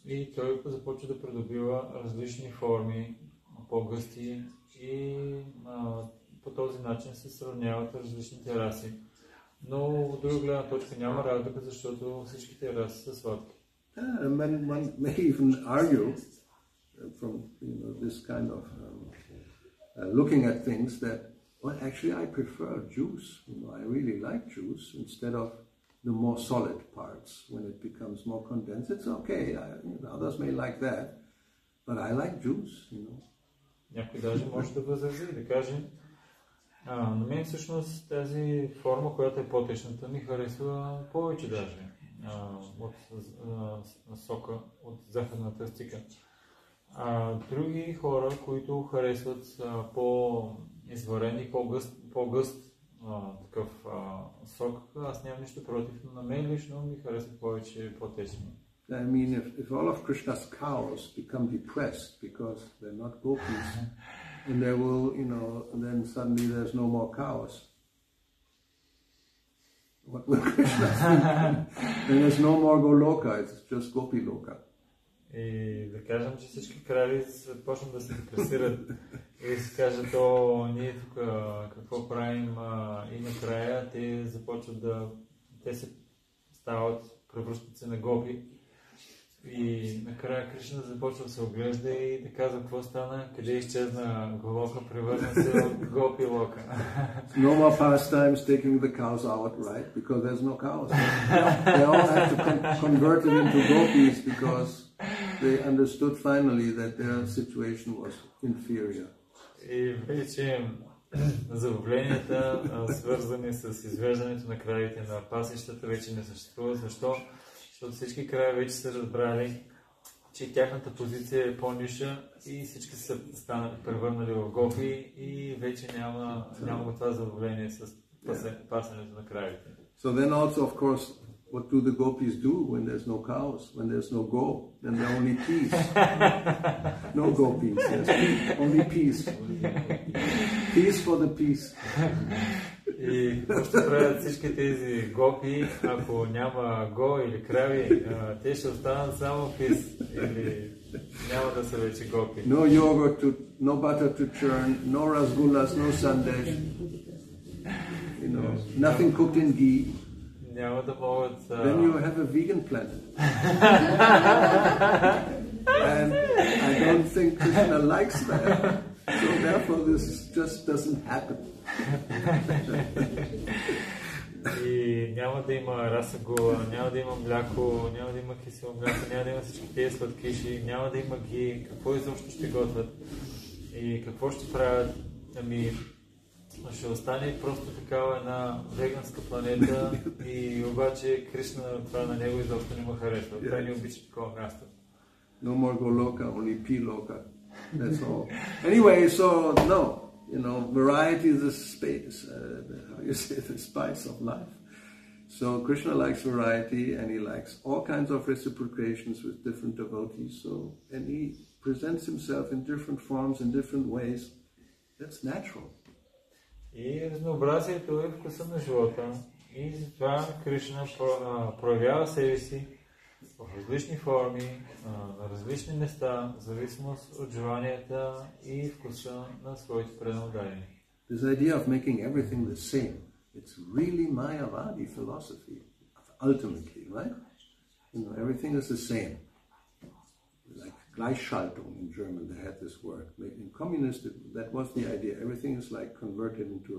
и той започва да придобива различни форми, по-гъсти и по този начин се сравняват различните раси. Но от друга гледна точка няма разлика, защото всичките раси са сладки. One may even argue from this kind of looking at things that, well, actually I prefer juice. I really like juice instead of the more solid parts. When it becomes more condensed, it's okay. Others may like that, but I like juice. Някой даже може да възрази и да каже, на мен всъщност тази форма, която е по-течната, ми харесва повече даже от сока, от захарната стика. Други хора, които харесват по-изварени, по-гъст такъв сок, аз нямам нищо против, но на мен лично ми харесва повече по-течни. I mean, if all of Krishna's cows become depressed because they're not gopis, and there will, then suddenly there's no more cows. What will Krishna think? Then there's no more Goloka, it's just Gopi Loka. И да кажем, че всички крави почнат да се депресират и си кажат, ние тук какво правим, и накрая те започват те се стават, превръщат се на гопи. И накрая Кришна започва да се оглежда и да казва какво стана, къде изчезна Голока, превърна се от Гопи Лока. No more pastimes taking the cows out, right? Because there's no cows. They all have to convert it into gopis because they understood finally that their situation was inferior. И вече забавленията, свързани с извеждането на кравите на пасищата, вече не съществуват. Защо? Защото всички крави вече са разбрали, че тяхната позиция е по-ниша и всички са превърнали в гопи и вече няма това задоволение с пасенето на кравите. So then also, of course, what do the gopis do when there's no cows, when there's no go? Then there are only peas. No gopis, yes, only peas. Peas for the peas. И какво ще правят всички тези гопи, ако няма го или крави, те ще останат само пис или няма да са вече гопи. No yogurt, no butter to churn, no rasgullas, no sandesh, nothing cooked in ghee. Няма да могат... Then you have a vegan planet. And I don't think Krishna likes that. So therefore this just doesn't happen. И няма да има расагула, няма да има мляко, няма да има кисело мляко, няма да има всички тези сладкиши, няма да има ги, какво изобщо ще готвят и какво ще правят. Ще остане просто такава една веганска планета и обаче Кришна това на него изобщо не му харесва. Той не обича такова място. No more Goloka, only P-Loka. That's all. Anyway, so variety is the space, the spice of life. So Krishna likes variety and he likes all kinds of reciprocations with different devotees. And he presents himself in different forms, in different ways. That's natural. И разнообразието е вкуса на живота. И затова Кришна проявява себе си в различни форми, на различни места, в зависимост от желанията и вкуса на своите преданодани. This idea of making everything the same, it's really Mayavadi philosophy, ultimately, right? Everything is the same. Like Gleichschaltung in German, they had this word. In communist, that was the idea. Everything is like converted into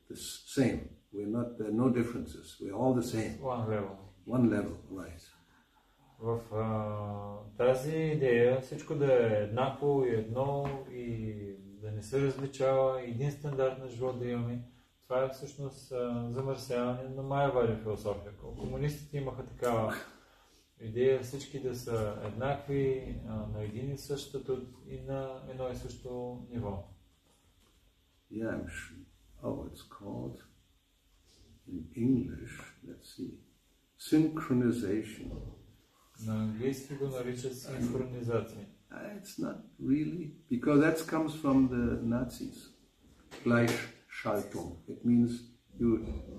the same. There are no differences. We're all the same. One level. One level, right. В тази идея всичко да е еднакво и едно и да не се различава, един стандарт на живот да имаме, това е всъщност замърсяване на Майявади философия. Комунистите имаха такава идея всички да са еднакви, на един и същ статут и на едно и също ниво. Yeah, it's called in English, let's see, synchronization. На английски го наричат синхронизация. It's not really, because that comes from the Nazis. Gleichschaltung. It means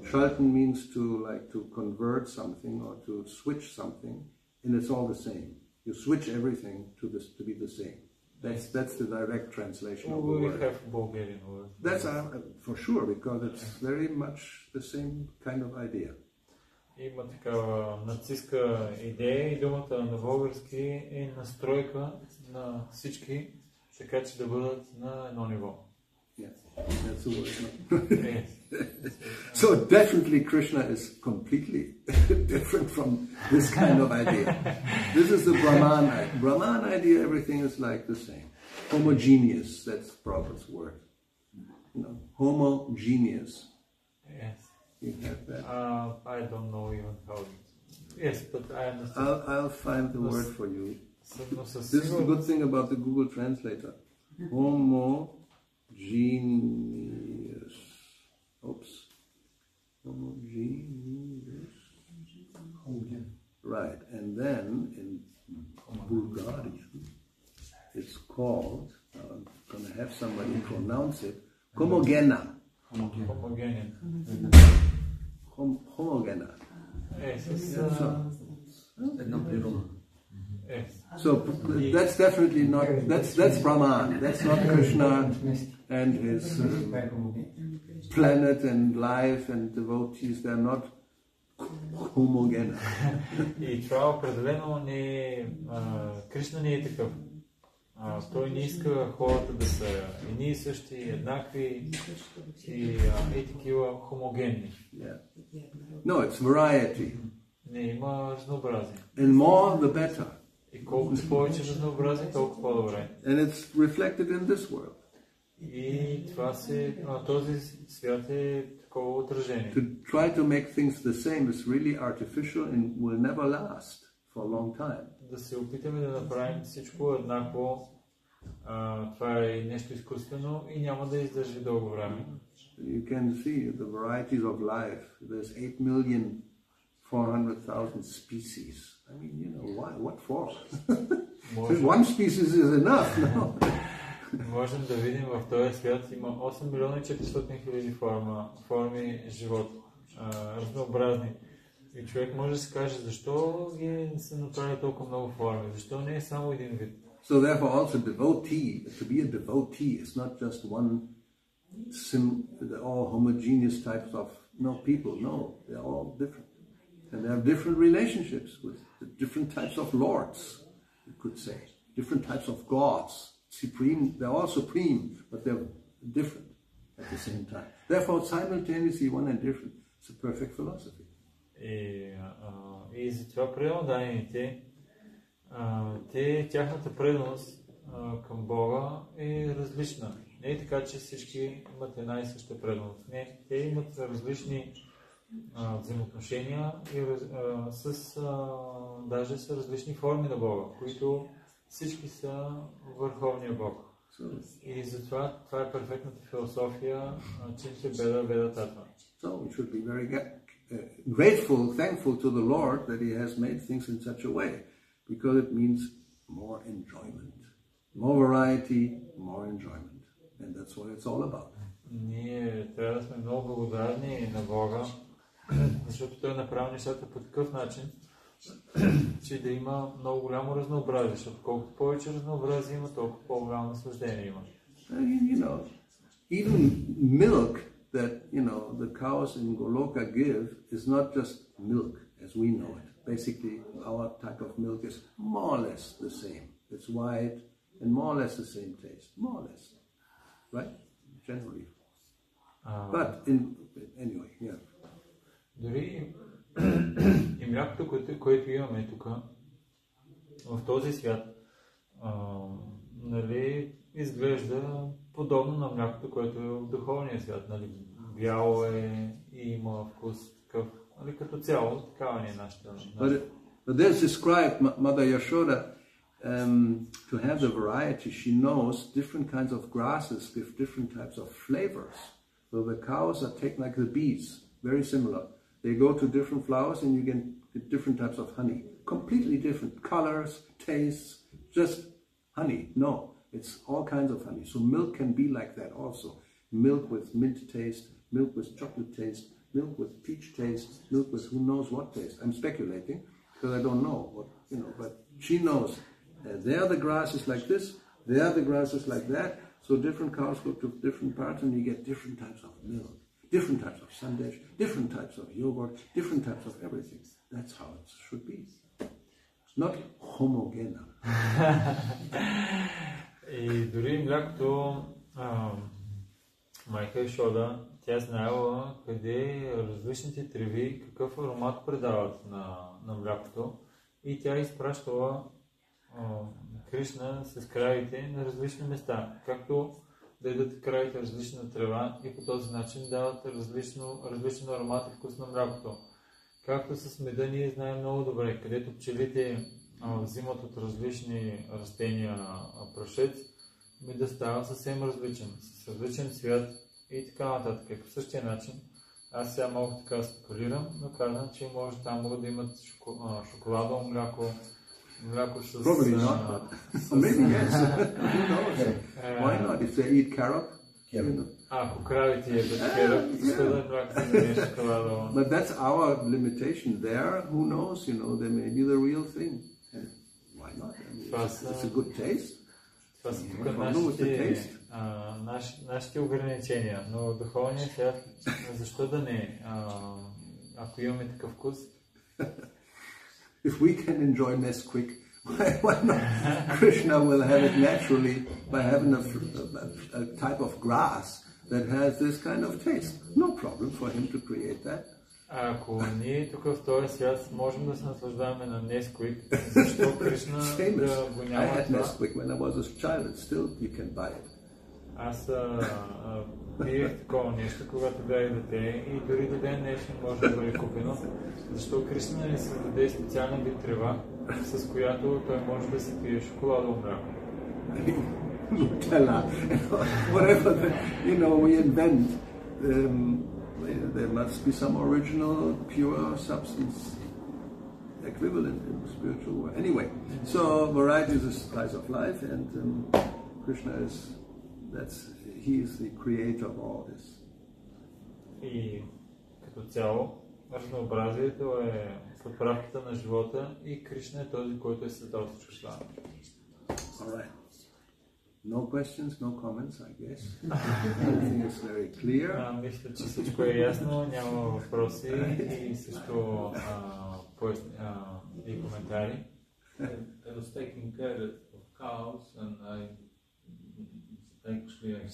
Schalten means to convert something or to switch something, and it's all the same. You switch everything to be the same. That's the direct translation of the word. We have Bulgarian word. That's for sure, because it's very much the same kind of idea. Има такава нацистска идея и думата на български е настройка на всички, така че да бъдат на едно ниво. Yeah, that's the word. Yes. So definitely Krishna is completely different from this kind of idea. This is the Brahman idea. Brahman idea, everything is like the same. Homogeneous, that's Prabhupada's word. You know, homogeneous. Yes. You have that. I don't know even how. Yes, but I understand. I'll find the word for you. Но със This is the сигурност, good thing about the Google Translator. Homogeneous. Oops. Homogeneous. Right, and then in Bulgarian, it's called, I'm going to have somebody pronounce it, homogena. Homogenен. Homogena. Yes. Yes. So that's definitely not, that's Brahman, that's not Krishna and his planet and life and devotees, they're not homogena. И това определено не Кришна не е такъв. Той не иска хората да са едни и същи, еднакви и такива хомогенни. Yeah. No, it's variety. Не, има разнообразие. And more the better. И колкото повече разнообразие, толкова по-добре. And it's reflected in this world. И това този свят е такова отражение. To try to make things the same is really artificial and will never last for a long time. Да се опитаме да направим всичко еднакво, това е нещо изкуствено и няма да издържи дълго време. You can see the varieties of life. There's 8,400,000 species. I mean, you know, why? What for? One species is enough, no? Можем да видим в този свят има 8 милиона и 400 хиляди форми живот, разнообразни. И човек може да се каже, защо ги са направили толкова много форми, защо не е само един вид. So therefore also devotee, to be a devotee is not just one all homogeneous types of people, no, they're all different. And they have different relationships with different types of lords, you could say, different types of gods. Supreme, they're all supreme, but they're different at the same time. Therefore, simultaneously one and different. It's a perfect philosophy. И затова преданните, тяхната преданост към Бога е различна. Не е така, че всички имат една и съща преданост. Не, те имат различни взаимоотношения и даже са различни форми на Бога, които всички са върховния Бог. И затова това е перфектната философия, чим се беда татва. So we should be very grateful, thankful to the Lord that He has made things in such a way, because it means more enjoyment, more variety, more enjoyment, and that's what it's all about. Ние трябва да сме много благодарни на Бога, защото Той направи нещата по такъв начин, че да има много голямо разнообразие, защото колкото повече разнообразие има, толкова по-голямо наслаждение има. You know, even milk that, you know, the cows in Goloka give is not just milk as we know it. Basically, our type of milk is more or less the same. It's white and more or less the same taste, more or less, right? Generally. But anyway, yeah. Дори и млякото, което имаме тук, в този свят, нали, изглежда подобно на млякото, което е в духовния свят. Нали, бяло е и има вкус такъв, нали, като цяло, такава не е нашата. But there's described Mother Yashoda to have the variety. She knows different kinds of grasses give different types of flavors. So the cows are taken like the bees, very similar. They go to different flowers and you get different types of honey. Completely different colors, tastes, just honey. No, it's all kinds of honey. So milk can be like that also. Milk with mint taste, milk with chocolate taste, milk with peach taste, milk with who knows what taste. I'm speculating because I don't know what, you know, but she knows. There the grass is like this, there the grass is like that. So different cows go to different parts and you get different types of milk. Different types of sandesh, different types of yogurt, different types of everything. That's how it should be. Not homogena. И дори млякото майка Ешода, тя знаела къде различните треви, какъв аромат предават на млякото и тя изпращала Кришна с кравите на различни места, както да ядат кравите различна трева и по този начин дават различен аромат и вкус на млякото. Както с меда ние знаем много добре, където пчелите взимат от различни растения прашец, меда става съвсем различен, с различен цвят и така нататък. И по същия начин, аз сега малко така спекулирам, но казвам, че може там могат да имат шоколадово мляко с... Probably not, but maybe yes. Who knows? Why not? If they eat carrot, you know. Ако кравите ядат керап, защо да мляко не е шоколадово? But that's our limitation there. Who knows? You know, there may be the real thing. And why not? I mean, it's a good taste. Това са тук нашите ограничения, но духовният свят, защо да не, ако имаме такъв вкус? If we can enjoy Nesquik, why not? Krishna will have it naturally by having a type of grass that has this kind of taste. No problem for him to create that. Ако ние тук в този свят можем да се наслаждаваме на Nesquik, защо Кришна да го няма I had това? Nesquik when I was a child, and still you can buy it. Аз пиех такова нещо, когато бях дете и дори до ден днешен може да бъде купено. Защо Кришна не създаде специален вид трева, с която той може да си пие шоколадово мляко? Nutella, whatever we invent, there must be some original pure substance equivalent in the spiritual world. Anyway, so variety is the spice of life, and Krishna he is the creator of all this. И като цяло, разнообразието е подправката на живота и Кришна е този, който е създал всичко това. Alright. No questions, no comments, I guess. Everything is very clear. Мисля, че всичко е ясно, няма въпроси и също и коментари. I was taking care of cows and I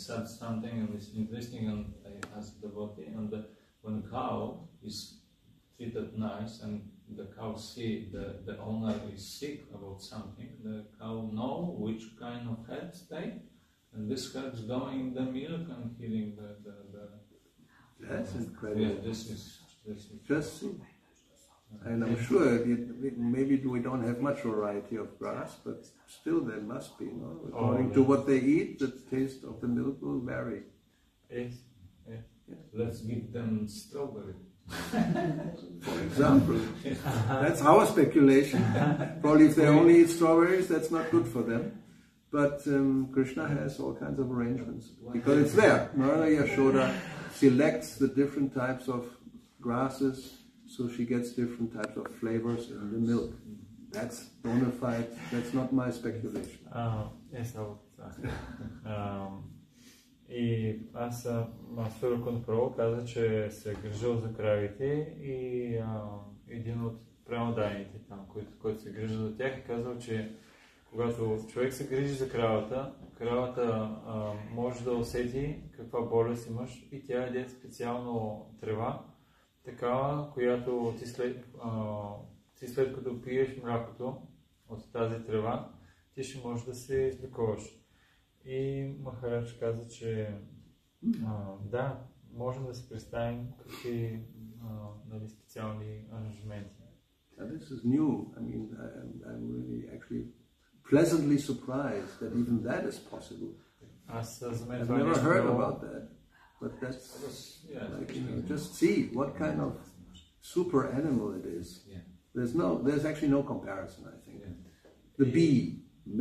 said something and it's interesting and I asked the devotee and when cow is treated nice and the cow see the owner is sick about something, the cow know which kind of herbs take and this herbs going in the milk and healing the That's incredible. Yeah, this is Just see. And I'm sure maybe we don't have much variety of grass, but still there must be, no? According to what they eat, the taste of the milk will vary. Yes. Let's give them strawberry. For example, that's our speculation. Probably if they only eat strawberries, that's not good for them. But Krishna has all kinds of arrangements because it's there. Narada Yashoda selects the different types of grasses, so she gets different types of flavors in the milk. That's bona fide. That's not my speculation. Yes, и аз Свирокон Право каза, че се е грижил за кравите и един от преmoданите там, който се грижи за тях, е казал, че когато човек се грижи за кравата може да усети каква болест имаш и тя яде специално трева, такава, която ти след като пиеш млякото от тази трева, ти ще можеш да се излекуваш. И Махарадж каза, че да, можем да се представим какви специални аранжименти. This is new. I mean, I'm really actually pleasantly surprised that even that is possible. I've never heard about that, but that's like, just see what kind of super animal it is. There's actually no comparison, I think. The bee,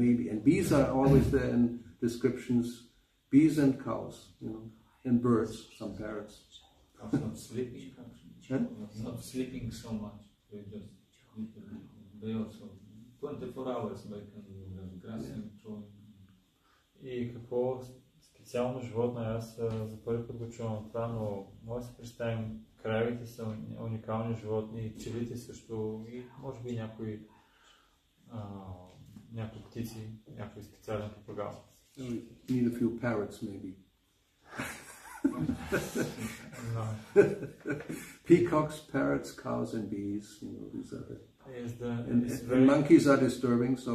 maybe, and bees are always there in descriptions, bees and cows, and birds, some parrots. Cows not sleeping, not sleeping so much. They also 24 hours they can grass and throwing. И какво специално животно, аз за първи път го чувам това, но може да се представим, кравите са уникални животни, пчелите също и може би някои птици, някой специален папагал. We need a few parrots, maybe. No. Peacocks, parrots, cows, and bees. These are the. And monkeys are disturbing, so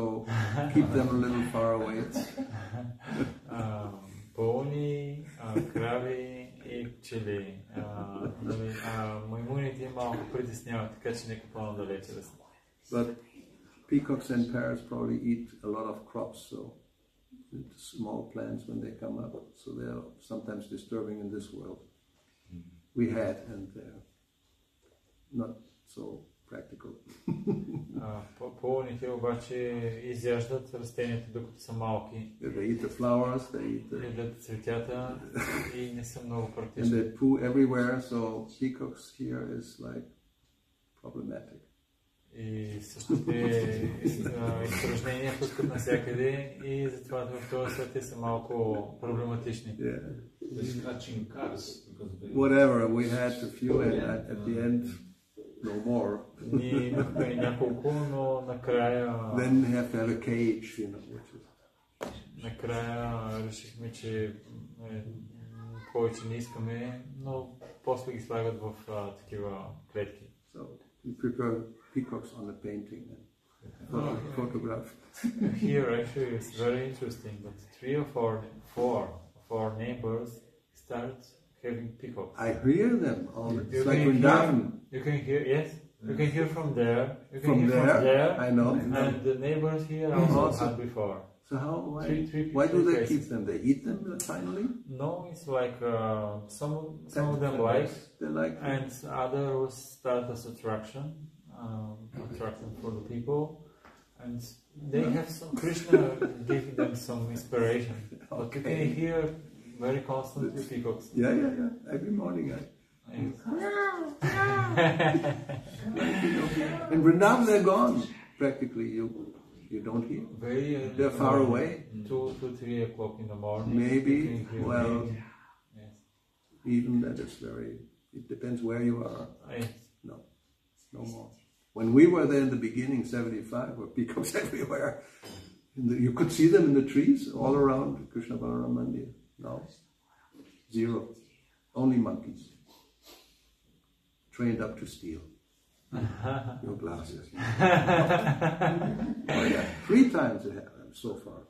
keep them a little far away. Пълни, крави и пчели. Маймуните малко притесняват, така че нека по-надалече да са. But peacocks and parrots probably eat a lot of crops, so small plants when they come up, so they're sometimes disturbing in this world. We had, and they're not so practical. Пълните обаче изяждат растенията, докато са малки. They eat the flowers, they eat the... Ядат цветята и не са много And практични. they poo everywhere, so peacocks here is like problematic. И също те изпражнения пускат навсякъде и затова в този свят те са малко проблематични. Scratching cars. Whatever, we had a few and at the end no more. Ние имахме няколко, но накрая... Then you have to have a cage, which is... Накрая решихме, че повече не искаме, но после ги слагат в такива клетки. So you prepare peacocks on a painting and photograph. Here actually it's very interesting, but 3 or 4 of our neighbors start having peacocks. I hear them all. It's like Vrindavan. You can hear, yes. You can hear from there. You can From hear there, from there. I know. And the neighbors here also had before. So why do three they places. keep them? They eat them finally? No, it's like some of them like, They like and others start as attraction for the people, and they have some Krishna giving them some inspiration. But you can hear very constantly peacocks. Yeah. Every morning In Vrindavan they're gone. Practically you don't hear. They're far away. 2 to 3 o'clock in the morning. Maybe. Well, yes. Even that is very. It depends where you are. Yes. No more. When we were there in the beginning, 75, were peacocks everywhere. You could see them in the trees all around Krishna Balaram Mandir. No, 0. Only monkeys. Trained up to steal your glasses. Oh yeah, 3 times it happened so far.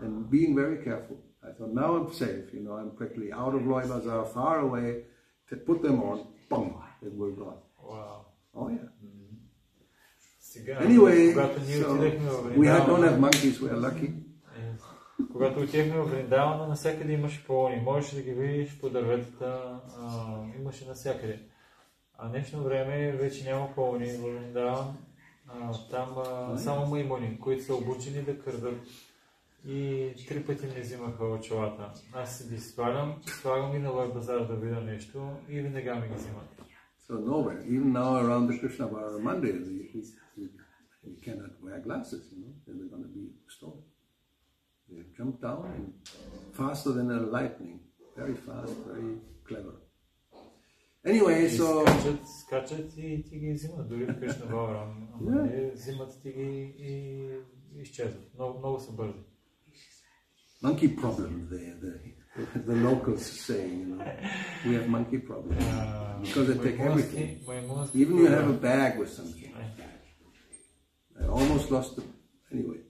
And being very careful. I thought, now I'm safe, I'm practically out of Loy Bazaar, far away, to put them on, boom, it will go. Wow. Oh yeah. Сега, Anyway, so we don't have monkeys, we are lucky. Когато отидехме в Вриндавана, навсякъде имаше пълни. Можеш да ги видиш по дърветата, имаше навсякъде. А днешно време вече няма пълни в Вриндаван. Там само маймуни, които са обучени да крадат. И 3 пъти ми взимаха очилата. Аз ги слагам и на Лой Базар да видя нещо и веднага ми ги взимат. So nowhere, even now around the Krishna Balaram Mandir, you cannot wear glasses, they're going to be stolen. They jump down and faster than a lightning, very fast, very clever. Anyway, so... Скачат и ти ги взимат, дори в Кришна Бalaram. Взимат ти ги и изчезват. Много са бързи. Monkey problem, the locals say, we have monkey problem. Because they take everything. Even you have a bag with something. I almost lost it. Anyway,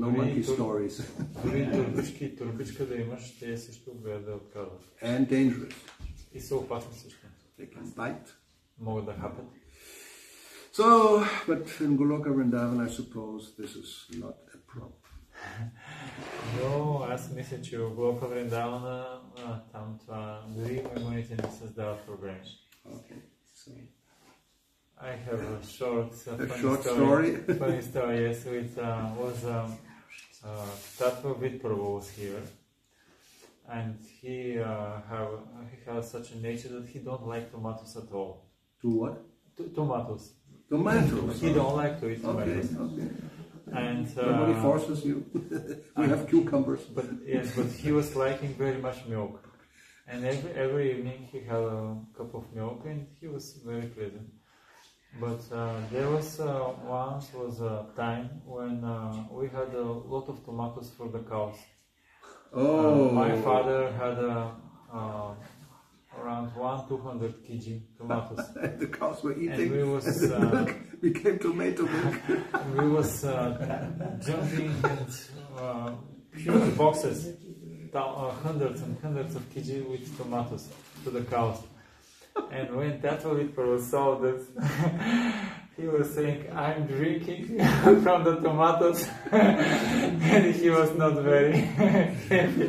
no monkey stories. Дори турбичка да имаш, те също гледат да отказват. And dangerous. И са опасни също. They can bite. Могат да хапят. So, but in Goloka Vrindavan, I suppose this is not a problem. Но аз мисля, че в Голока Вриндавана там това дори маймуните не създават проблеми. Okay, so I have a short story. Funny story, yes, it was Tattva Vidprabhu was here, and he has such a nature that he don't like tomatoes at all. To what? Tomatoes. Tomatoes. He don't like to eat tomatoes. Okay. And nobody forces you. We have cucumbers. But he was liking very much milk, and every evening he had a cup of milk, and he was very pleasant. But there was once a time when we had a lot of tomatoes for the cows. Oh. My father had around 100-200 kg tomatoes. And the cows were eating, And we was, and the milk became tomato milk. we was jumping and huge boxes, hundreds and hundreds of kg with tomatoes to the cows. And when Tattva saw this, he was saying, "I'm drinking from the tomatoes," and he was not very happy.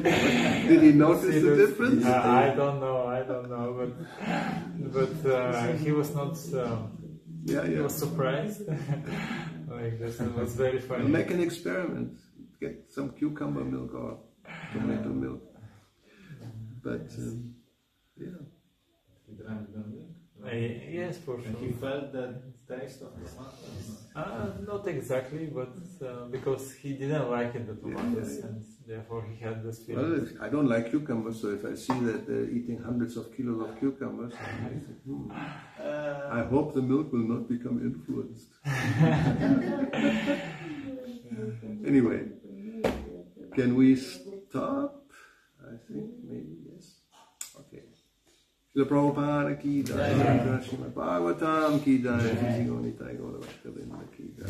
Did he notice the difference? I don't know, but he was not. He was surprised. Like this, it was very funny. We'll make an experiment. Get some cucumber milk or tomato milk. But yeah. He drank the milk? Yes, for sure. And he felt the taste of the tomatoes? Not exactly, but because he didn't like it, the tomatoes, and therefore he had this feeling. Well, I don't like cucumbers, so if I see that they're eating hundreds of kilos of cucumbers, I think, I hope the milk will not become influenced. Anyway, can we stop? I think maybe yes. Okay. Srila Prabhupada ki jai, Srimad Bhagavatam ki jai, Sri Gauravani ki jai.